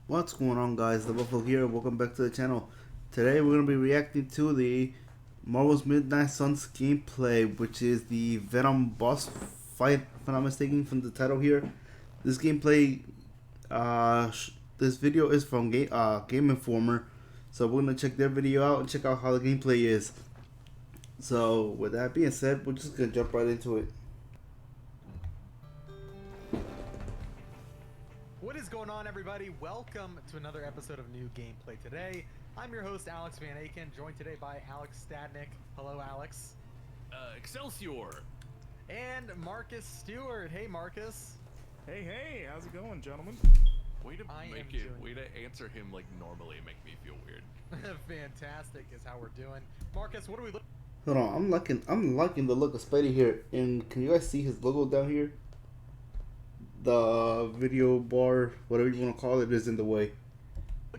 What's going on, guys? The Buffalo here. Welcome back to the channel. Today we're going to be reacting to the Marvel's Midnight Suns gameplay, which is the Venom boss fight, if I'm not mistaken, from the title here. This gameplay, this video is from Game Informer, so we're going to check their video out and check out how the gameplay is. So with that being said, we're just going to jump right into it. What is going on, everybody? Welcome to another episode of New Gameplay Today. I'm your host, Alex Van Aken, joined today by Alex Stadnick. Hello, Alex. Excelsior! And Marcus Stewart. Hey, Marcus. Hey, how's it going, gentlemen? Way to way to answer him like normally make me feel weird. Fantastic is how we're doing. Marcus, what are we looking? Hold on, I'm liking the look of Spidey here. And can you guys see his logo down here? The video bar, whatever you want to call it, is in the way.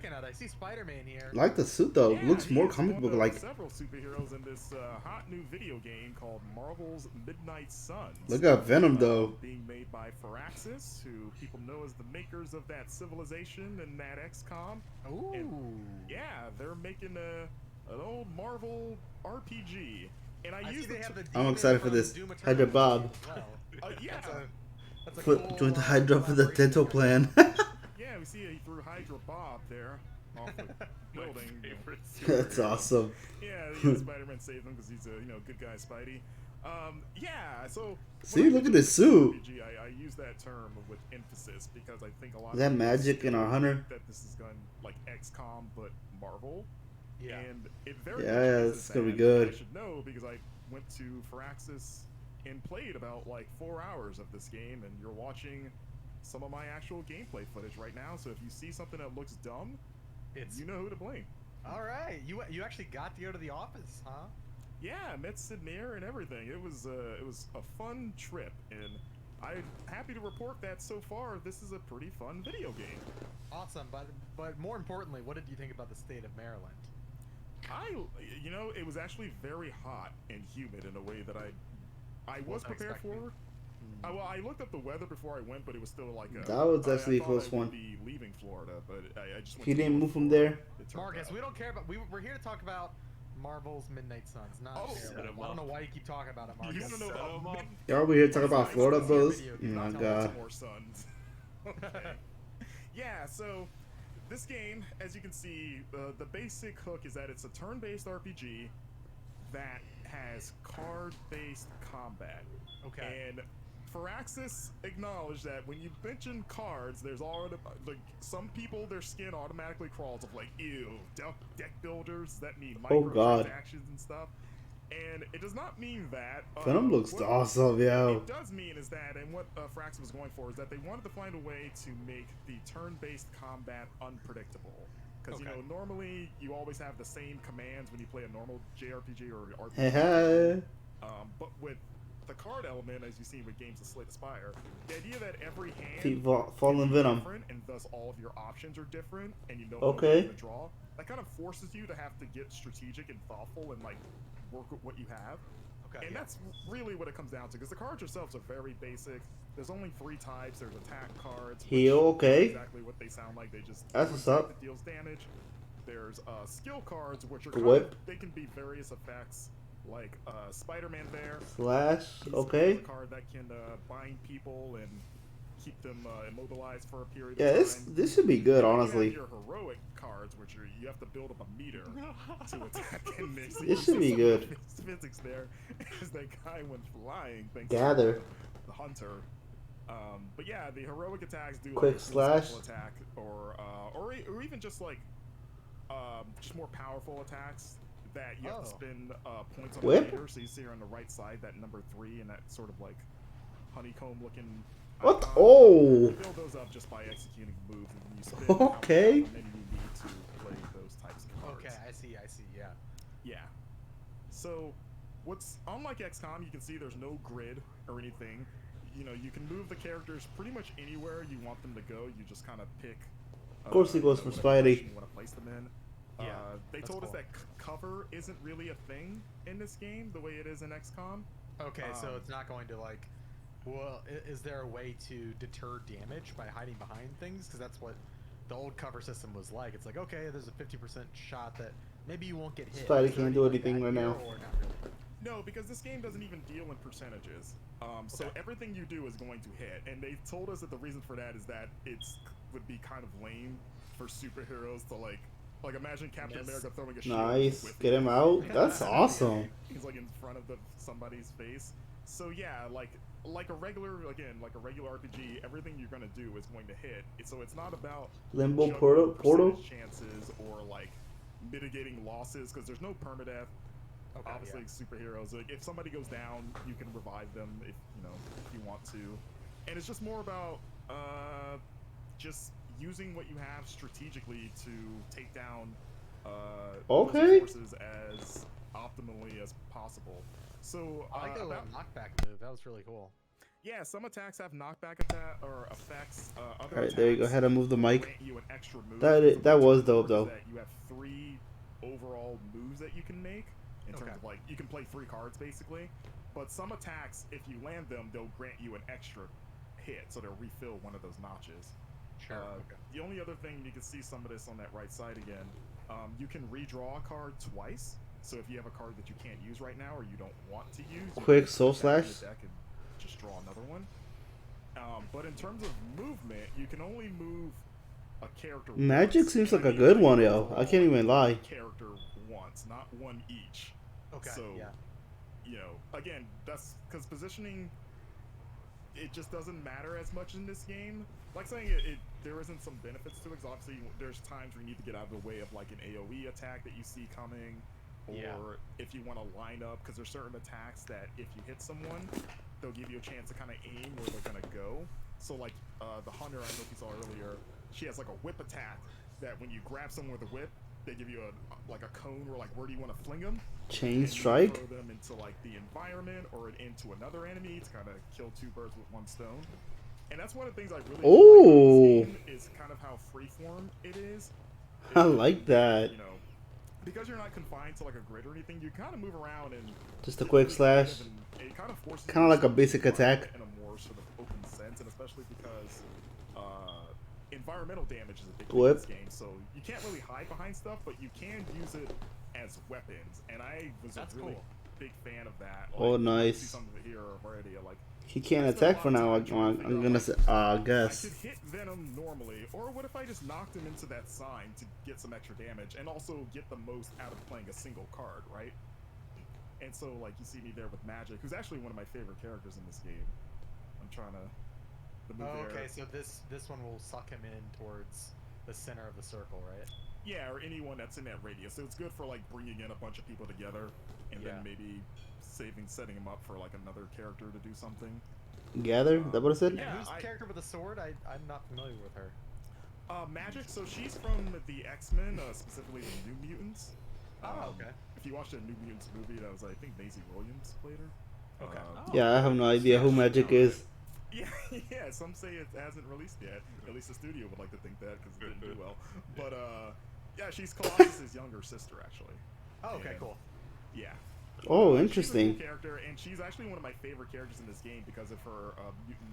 at? I see Spider-Man here. I like the suit though. Yeah, Looks more he's comic one book of like. several superheroes in this hot new video game called Marvel's Midnight Suns. Look at Venom though. Being made by Firaxis, who people know as the makers of that Civilization and that XCOM. Ooh. And yeah, they're making an old Marvel RPG. And I use see they have the I'm excited for demon this. from Doom Eternal Hydra Bob. as well. yeah. That's a Put join the cool, Hydra for the collaboration dental there. plan. Yeah, we see he threw Hydra Bob there off the My building. favorite That's awesome. Yeah, Spider-Man saved him because he's a good guy, Spidey. Yeah. So See, look at his suit. RPG, I use that term with emphasis because I think a lot Is that of people magic in still our hunter? think that this is going like XCOM but Marvel. Yeah. And it very Yeah, much is it's gonna be that. good. I should know because I went to Firaxis and played about like 4 hours of this game, and you're watching some of my actual gameplay footage right now. So if you see something that looks dumb, you know who to blame. All right. You actually got to go to the office, huh? Yeah, I met Sidney and everything. It was a fun trip, and I'm happy to report that so far this is a pretty fun video game. Awesome. But more importantly, what did you think about the state of Maryland? It was actually very hot and humid in a way that I was Wasn't prepared expecting. for. Well, I looked up the weather before I went, but it was still like That was actually a I close thought I would one. be leaving Florida, but I just went He to didn't North move from Florida. there? It turned Marcus, out. we don't care about. We're here to talk about Marvel's Midnight Suns, not Oh, Maryland. set 'em I don't know up. why you keep talking about it, You Marcus. want to know Set 'em about up. Y'all over here talking about Florida, It's bros? your Oh video, my keep god. More sons. Okay. Yeah, so this game, as you can see, the basic hook is that it's a turn-based RPG that has card-based combat. Okay. And Firaxis acknowledged that when you mention cards, there's already like some people, their skin automatically crawls of like, ew, deck builders. Does that mean Oh, God. microtransactions and stuff? And it does not mean that. Venom looks what awesome, yo. It does mean is that, and what Firaxis was going for is that they wanted to find a way to make the turn-based combat unpredictable. Because Okay. normally you always have the same commands when you play a normal JRPG or RPG. Hey, hey. But with the card element, as you see with games of Slay the Spire, the idea that every hand Keep falling Venom. different, and thus all of your options are different, and you know Okay. what to draw. That kind of forces you to have to get strategic and thoughtful and like work with what you have. Okay. And yeah. that's really what it comes down to, because the cards themselves are very basic. There's only 3 types. There's attack cards. which Heal, okay. is exactly what they sound like. They just That's what's up. that deals damage. There's skill cards, which are Whip. they can be various effects, like Spider-Man there. Slash, He's okay. a card that can bind people and keep them immobilized for a period Yeah, of time. this should be good, Then honestly. You have your heroic cards, which are you have to build up a meter to attack and mix. This should be good. Physics there, as that guy went flying. Thanks Gather. to the hunter. But yeah, the heroic attacks do Quick like a slash. special attack, or even just like just more powerful attacks that you have to spend points on Whip? the meter. So you see here on the right side that number 3 and that sort of like honeycomb looking. What? icon. Oh. You build those up just by executing moves, and you spend how much Okay. time then you need to play those types of cards. Okay, I see. Yeah. Yeah. So, what's unlike XCOM, you can see there's no grid or anything. You know, you can move the characters pretty much anywhere you want them to go. You just kind of pick. Of course he goes for whatever Spidey. direction you want to place them in. Yeah, They that's told us cool. that cover isn't really a thing in this game the way it is in XCOM. Okay, so Um, it's not going to like. Well, is there a way to deter damage by hiding behind things? Because that's what the old cover system was like. It's like, okay, there's a 50% shot that maybe you won't get hit. Spidey Is there can't do any like anything that right here, now. or not really? No, because this game doesn't even deal in percentages. So Okay. everything you do is going to hit, and they told us that the reason for that is that it's would be kind of lame for superheroes to like imagine Captain Yes. America throwing a shield. Nice. with Get him out. That's awesome. He's like in front of somebody's face. So yeah, like a regular RPG, everything you're gonna do is going to hit. So it's not about Limbo juggling portal. percentage chances or like mitigating losses because there's no permadeath. Okay, Obviously, superheroes. Like if somebody goes down, you can revive them if you want to, and it's just more about just using what you have strategically to take down Okay. forces as optimally as possible. So I like the little knockback move. That was really cool. yeah, some attacks have knockback effects. Other All right, there you go. attacks Had to move the mic. grant you an extra move. That was dope, Is though. that you have 3 overall moves that you can make in terms of like you can play 3 cards basically. But some attacks, if you land them, they'll grant you an extra hit, so they'll refill one of those notches. Sure. The only other thing, you can see some of this on that right side again. You can redraw a card twice. So if you have a card that you can't use right now or you don't want to use, you Quick can soul put that in slash. the deck and just draw another one. But in terms of movement, you can only move a character. Magic once. seems And like I a mean, good like, one, yo. overall, I can't even lie. Character once, not one each. Okay. So, yeah. Again, that's because positioning, it just doesn't matter as much in this game. Like saying there isn't some benefits to it. 'Cause obviously, there's times where you need to get out of the way of like an AOE attack that you see coming, or if you want to line up, because there's certain attacks that if you hit someone, they'll give you a chance to kind of aim where they're gonna go. So like the hunter, I don't know if you saw earlier, she has like a whip attack that when you grab someone with a whip, they give you a cone where like where do you want to fling them? Chain And you strike. throw them into like the environment or into another enemy to kind of kill 2 birds with 1 stone. And that's one of the things I really like about this game is kind of how freeform it is. I like that. Because you're not confined to like a grid or anything, you kind of move around and Just a quick slash. it kind of forces Kind of like a basic attack. in a more sort of open sense, and especially because environmental damage is a big thing in this game. So you can't really hide behind stuff, but you can use it as weapons, and I was a really big fan of that. Like, Oh, you nice. see some of it here already. Like He can't attack for now. I'm gonna say, I guess. could hit Venom normally, or what if I just knocked him into that sign to get some extra damage, and also get the most out of playing a single card, right? And so, like, you see me there with Magic, who's actually one of my favorite characters in this game. I'm trying to. Okay, so this one will suck him in towards the center of the circle, right? Yeah, or anyone that's in that radius. So it's good for like bringing in a bunch of people together, and then maybe setting him up for like another character to do something. Gather? Is that what it said? Yeah, who's the character with the sword? I'm not familiar with her. Magic. So she's from the X-Men, specifically the New Mutants. Okay. If you watched the New Mutants movie, that was I think Maisie Williams played her. Okay. Yeah, I have no idea who Magic is. Yeah. Some say it hasn't released yet. At least the studio would like to think that because it didn't do well. But yeah, she's Colossus's younger sister actually. Oh, okay, cool. Yeah. Oh, She's a interesting. cool character, and she's actually one of my favorite characters in this game because of her mutant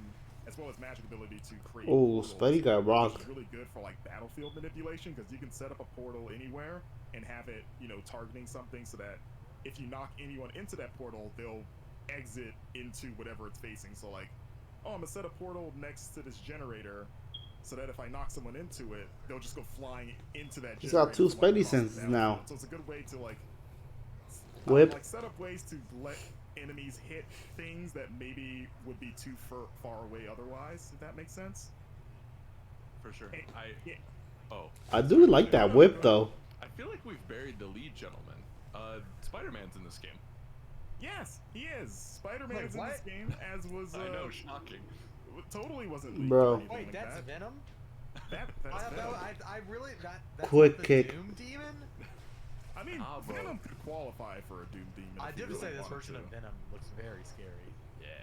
as well as magic ability to create. Oh, portals, Spidey got rocked. which is really good for like battlefield manipulation because you can set up a portal anywhere and have it, targeting something so that if you knock anyone into that portal, they'll exit into whatever it's facing. So like, oh, I'm gonna set a portal next to this generator so that if I knock someone into it, they'll just go flying into that. He's got 2 generator from, like, Spidey across the senses battlefield. now. So it's a good way to like Whip. like set up ways to let enemies hit things that maybe would be too far away otherwise, if that makes sense. For sure. Yeah. I do like that whip, though. I feel like we've buried the lead gentleman. Spider-Man's in this game. Yes, he is. Spider-Man's in this game, as was. I know, shocking. Totally wasn't leaked Bro. or anything Wait, like that's that. Venom? That's Venom. I really that's Quick the kick. Doom Demon? I mean, Venom could qualify for a Doom Demon. I if he did really say this wanted version to. of Venom looks very scary.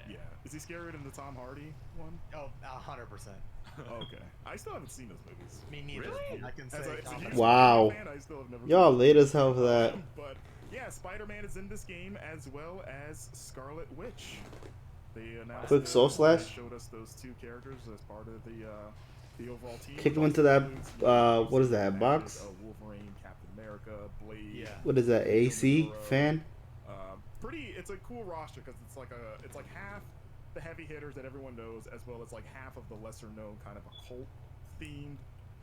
Yeah. Is he scarier than the Tom Hardy one? Oh, 100%. Okay. I still haven't seen those movies. Me neither. Really? I can As say a huge confidently. Wow. fan, I still have never Y'all seen late as hell for that. But yeah, Spider-Man is in this game as well as Scarlet Witch. They announced Quick soul they slash. showed us those 2 characters as part of the The overall team Kick him into that, what is that, box? Wolverine, Captain America, Blade. Yeah. What is that, AC fan? It's a cool roster because it's like half the heavy hitters that everyone knows, as well as like half of the lesser known kind of occult themed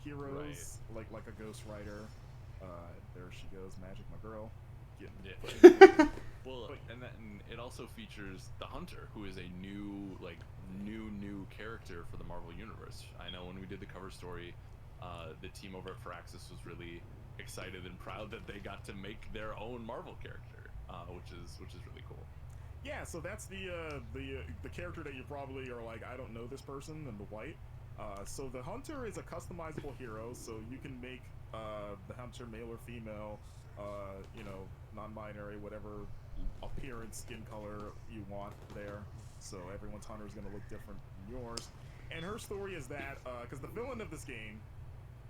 heroes, like a Ghost Rider. There she goes, Magic, my girl. Yeah. Well, and it also features the Hunter, who is a new character for the Marvel Universe. I know when we did the cover story, the team over at Firaxis was really excited and proud that they got to make their own Marvel character, which is really cool. Yeah, so that's the character that you probably are like, I don't know this person, and the white. So the Hunter is a customizable hero, so you can make the Hunter male or female, non-binary, whatever appearance, skin color you want there. So everyone's Hunter is going to look different than yours. And her story is that, because the villain of this game,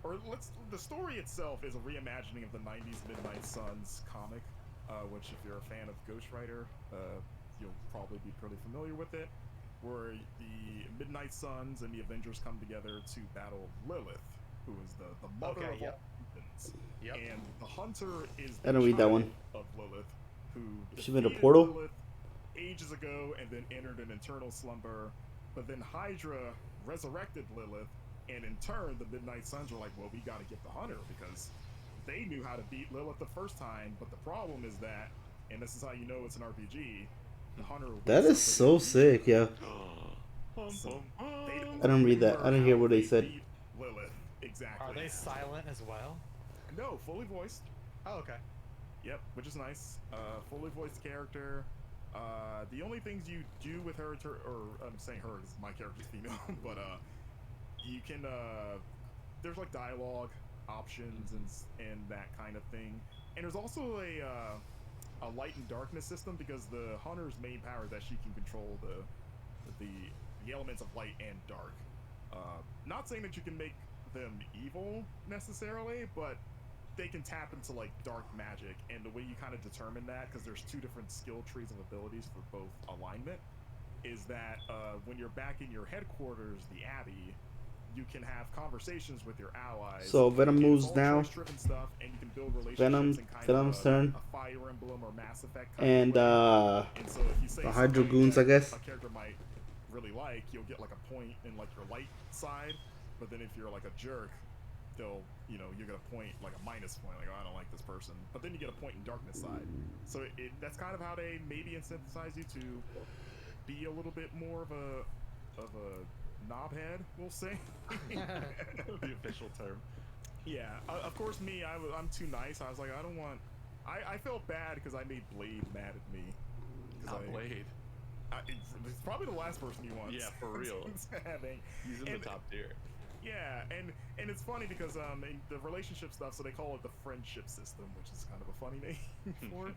the story itself is a reimagining of the 90s Midnight Suns comic, which if you're a fan of Ghost Rider, you'll probably be pretty familiar with it, where the Midnight Suns and the Avengers come together to battle Lilith, who is the mother of all humans. Yep. And the Hunter is the I don't read that one. Of Lilith, who she made a portal Lilith ages ago and then entered an eternal slumber, but then Hydra resurrected Lilith, and in turn the Midnight Suns were like, well, we got to get the Hunter because they knew how to beat Lilith the first time, but the problem is that, and this is how you know it's an RPG, the Hunter. That is so sick, yeah. So I don't read that. I don't hear what they said. Lilith, exactly. Are they silent as well? No, fully voiced. Oh, okay. Yep, which is nice. Fully voiced character. The only things you do with her, or I'm saying her because my character's female, but you can there's like dialogue options and that kind of thing. And there's also a light and darkness system because the Hunter's main power is that she can control the elements of light and dark. Not saying that you can make them evil necessarily, but they can tap into like dark magic, and the way you kind of determine that, because there's two different skill trees of abilities for both alignment, is that when you're back in your headquarters, the Abbey, you can have conversations with your allies. So Venom moves now. Stuff, and you can build Venom's turn. A Fire Emblem or Mass Effect and so if you say the Hydro Goons, I guess. A character might really like, you'll get like a point in like your light side, but then if you're like a jerk, they'll, you're gonna point like a minus point, like, oh, I don't like this person, but then you get a point in darkness side. So that's kind of how they maybe incentivize you to be a little bit more of a knobhead, we'll say. The official term. Yeah, of course I'm too nice. I was like, I don't want. I felt bad because I made Blade mad at me. Not Blade. It's probably the last person you want. Yeah, for real. He's in the top tier. Yeah, and it's funny because in the relationship stuff, so they call it the friendship system, which is kind of a funny name for it.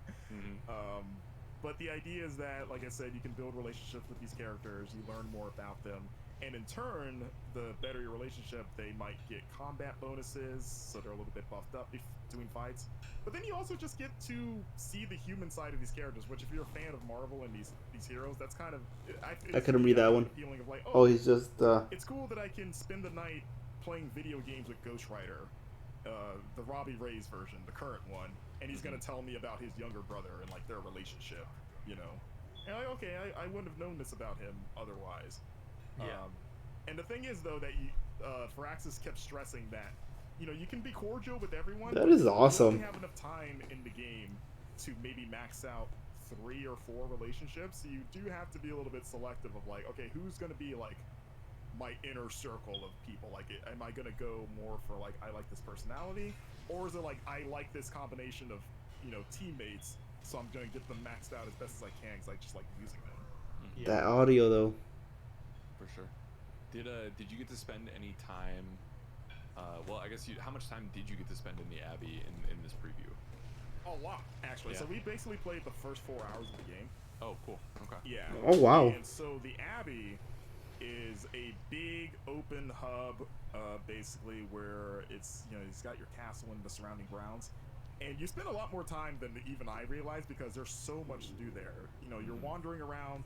But the idea is that, like I said, you can build relationships with these characters, you learn more about them, and in turn, the better your relationship, they might get combat bonuses, so they're a little bit buffed up doing fights. But then you also just get to see the human side of these characters, which if you're a fan of Marvel and these heroes, that's kind of... I couldn't read that one. Feeling of like, oh, he's just... It's cool that I can spend the night playing video games with Ghost Rider, the Robbie Reyes version, the current one, and he's going to tell me about his younger brother and like their relationship, And I wouldn't have known this about him otherwise. Yeah. And the thing is, though, that Firaxis kept stressing that, you can be cordial with everyone. That is awesome. You don't have enough time in the game to maybe max out 3 or 4 relationships. So you do have to be a little bit selective of like, okay, who's going to be like my inner circle of people? Like, am I going to go more for like, I like this personality? Or is it like, I like this combination of, teammates, so I'm going to get them maxed out as best as I can because I just like using them. Yeah. That audio, though. For sure. Did you get to spend any time? Well, I guess how much time did you get to spend in the Abbey in this preview? A lot, actually. Yeah. So we basically played the first 4 hours of the game. Oh, cool. Okay. Yeah. Oh, wow. And so the Abbey is a big open hub, basically where it's it's got your castle and the surrounding grounds, and you spend a lot more time than even I realized because there's so much to do there. You're wandering around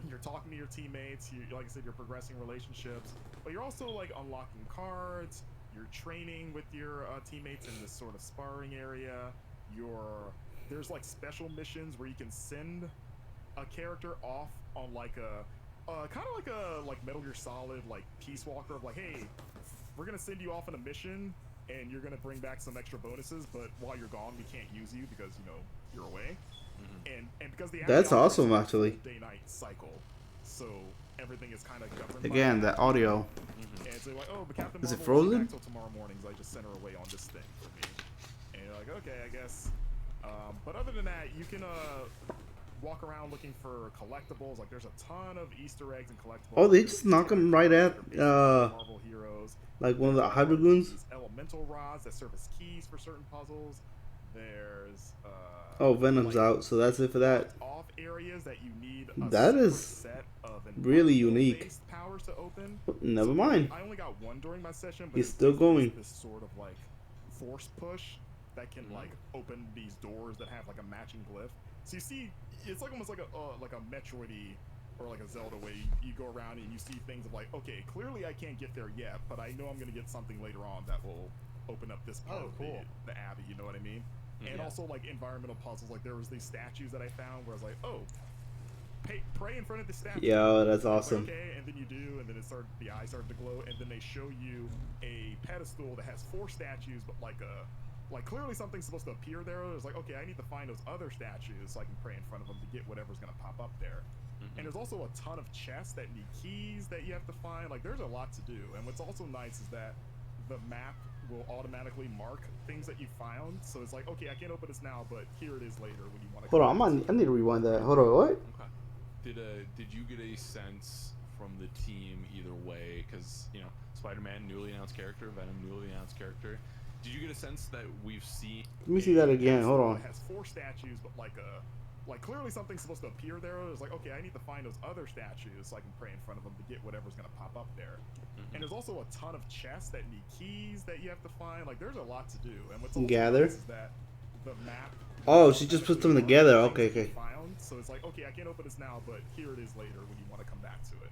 you're talking to your teammates. You, like I said, you're progressing relationships, but you're also like unlocking cards. You're training with your teammates in this sort of sparring area. There's like special missions where you can send a character off on like a kind of like a Metal Gear Solid like Peace Walker of like, hey, we're gonna send you off on a mission and you're gonna bring back some extra bonuses, but while you're gone, we can't use you because you're away. And because the That's awesome, actually. Day-night cycle, so everything is kind of governed. Again, by that audio. And so like, oh, but Captain Is it Marvel won't be frozen? back till tomorrow morning, so I just sent her away on this thing for me. And you're like, okay, I guess. But other than that, you can walk around looking for collectibles. Like there's a ton of Easter eggs and collectibles. Oh, they just knock him right at Marvel heroes. like one of the hybrid goons. These elemental rods that serve as keys for certain puzzles. There's Oh, Venom's like, out, so that's it for that. off areas that you need That is set of really unique. environmental-based powers to open. Never mind. I only got one during my session, but He's it's still basically going. this sort of like force push that can like open these doors that have like a matching glyph. So you see, it's like almost like a Metroid-y or like a Zelda way. You go around and you see things of like, okay, clearly I can't get there yet, but I know I'm gonna get something later on that will open up this part of the abbey. You know what I mean? And also like environmental puzzles. Like there was these statues that I found where I was like, oh, pray in front of the statue. Yo, that's Like, awesome. okay, and then you do, and then the eyes started to glow, and then they show you a pedestal that has 4 statues, but like clearly something's supposed to appear there. It's like, okay, I need to find those other statues so I can pray in front of them to get whatever's gonna pop up there. And there's also a ton of chests that need keys that you have to find. Like there's a lot to do. And what's also nice is that the map will automatically mark things that you found. So it's like, okay, I can't open this now, but here it is later when you want to. Hold on, I need to rewind that. Hold on, what? Okay. Did you get a sense from the team either way? Because Spider-Man, newly announced character, Venom, newly announced character. Did you get a sense that we've seen? Let me see that again. Hold on. It has 4 statues, but like clearly something's supposed to appear there. It's like, okay, I need to find those other statues so I can pray in front of them to get whatever's gonna pop up there. And there's also a ton of chests that need keys that you have to find. Like there's a lot to do. And what's also Gather. nice is that the map. Oh, she just puts them together. Okay, okay. Found. So it's like, okay, I can't open this now, but here it is later when you want to come back to it.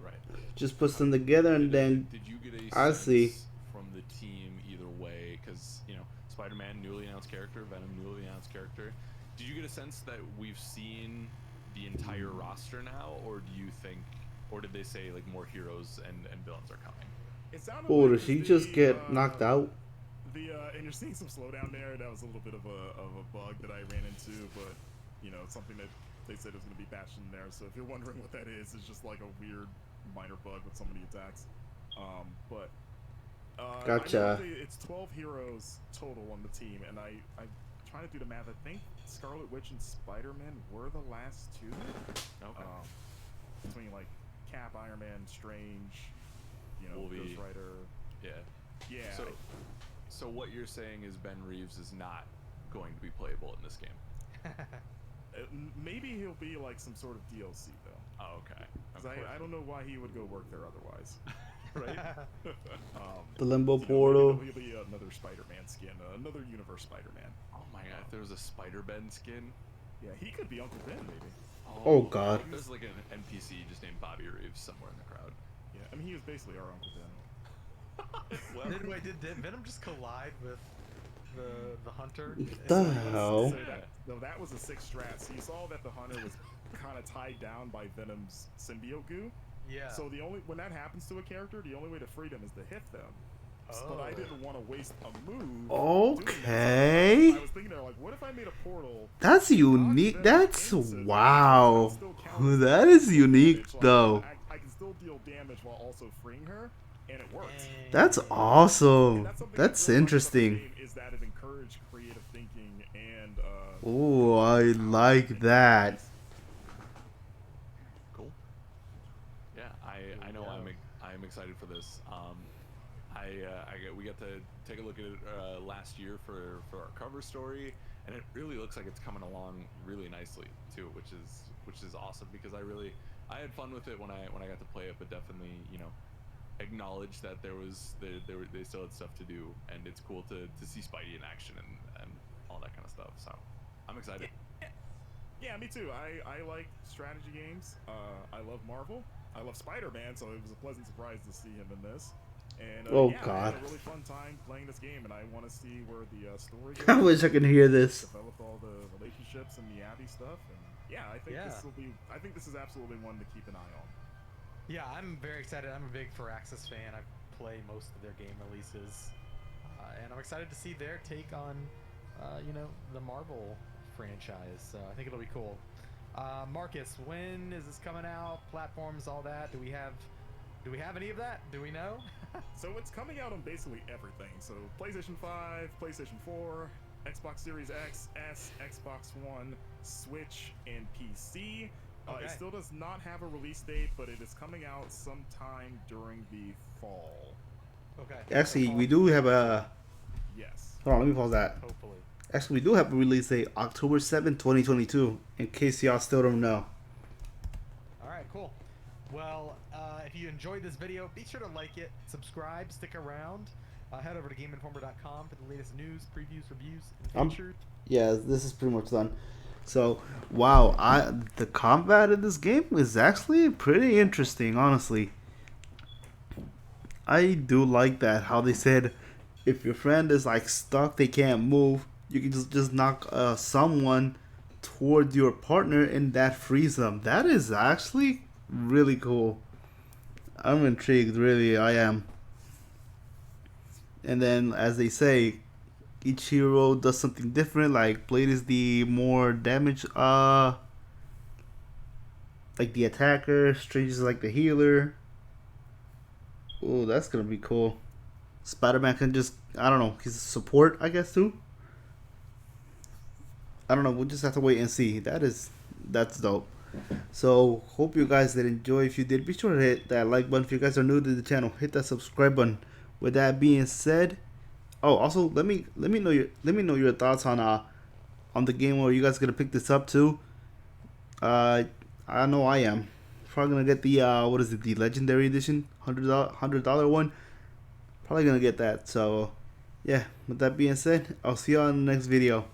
Right. Just puts them together and then Did you get a I sense see. from the team either way? Because Spider-Man, newly announced character, Venom, newly announced character. Did you get a sense that we've seen the entire roster now, or do you think, or did they say like more heroes and villains are coming? It sounded oh, like did she just get knocked out? And you're seeing some slowdown there. That was a little bit of a bug that I ran into, but it's something that they said was going to be patched in there. So if you're wondering what that is, it's just like a weird minor bug with some of the attacks. Gotcha. I know it's 12 heroes total on the team, and I'm trying to do the math. I think Scarlet Witch and Spider-Man were the last 2. Okay. Between like Cap, Iron Man, Strange, Wolverine. Ghost Rider. Yeah. So what you're saying is Ben Reeves is not going to be playable in this game. Maybe he'll be like some sort of DLC though. Oh, okay. Because I don't know why he would go work there otherwise. Right? The Limbo Portal. He'll be another Spider-Man skin, another universe Spider-man. Oh my god, if there was a Spider-Ben skin. Yeah, he could be Uncle Ben maybe. Oh, God. There's like an NPC just named Bobby Reeves somewhere in the crowd. Yeah, I mean he was basically our Uncle Ben. Did Venom just collide with the hunter? What the hell? That was a 6 strat. So you saw that the hunter was kind of tied down by Venom's symbiote goo. Yeah. So when that happens to a character, the only way to free them is to hit them. But I didn't want to waste a move. Okay. I was thinking there, like, what if I made a portal? That's unique. That's wow. That is unique though. I can still deal damage while also freeing her, and it works. That's awesome. Something That's really nice about the interesting. game is that it encouraged creative thinking and Oh, I like that. Cool. Yeah, I know I'm excited for this. We got to take a look at it last year for our cover story, and it really looks like it's coming along really nicely too, which is awesome because I had fun with it when I got to play it, but definitely acknowledge that they still had stuff to do, and it's cool to see Spidey in action and all that kind of stuff. So I'm excited. Yeah, me too. I like strategy games. I love Marvel. I love Spider-Man, so it was a pleasant surprise to see him in this. And Oh yeah, I God. had a really fun time playing this game, and I want to see where the story goes. I wish I could hear this. Developed all the relationships and the Abby stuff, and yeah, I think Yeah. this will be. I think this is absolutely one to keep an eye on. Yeah, I'm very excited. I'm a big Firaxis fan. I play most of their game releases, and I'm excited to see their take on, you know, the Marvel franchise. So I think it'll be cool. Marcus, when is this coming out? Platforms, all that. Do we have any of that? Do we know? So it's coming out on basically everything. So PlayStation 5, PlayStation 4, Xbox Series X, S, Xbox One, Switch, and PC. Okay. It still does not have a release date, but it is coming out sometime during the fall. Okay. Actually, So we do have a. Yes. Hold on, let me pause that. hopefully. Actually, we do have a release date, October 7th, 2022. In case y'all still don't know. All right, cool. Well, if you enjoyed this video, be sure to like it, subscribe, stick around. Head over to GameInformer.com for the latest news, previews, reviews, and features. Yeah, this is pretty much done. So, wow, the combat in this game is actually pretty interesting, honestly. I do like that, how they said if your friend is like stuck, they can't move, you can just knock someone toward your partner and that frees them. That is actually really cool. I'm intrigued, really, I am. And then, as they say, each hero does something different. Like Blade is the more damage, like the attacker. Strange is like the healer. Oh, that's gonna be cool. Spider-Man can just, I don't know, he's a support, I guess, too. I don't know, we'll just have to wait and see. That's dope. So, hope you guys did enjoy. If you did, be sure to hit that like button. If you guys are new to the channel, hit that subscribe button. With that being said, oh, also let me know your thoughts on the game, or you guys gonna pick this up too. I know I am. Probably gonna get the what is it, the legendary edition, $100 one. Probably gonna get that. So yeah, with that being said, I'll see you on the next video.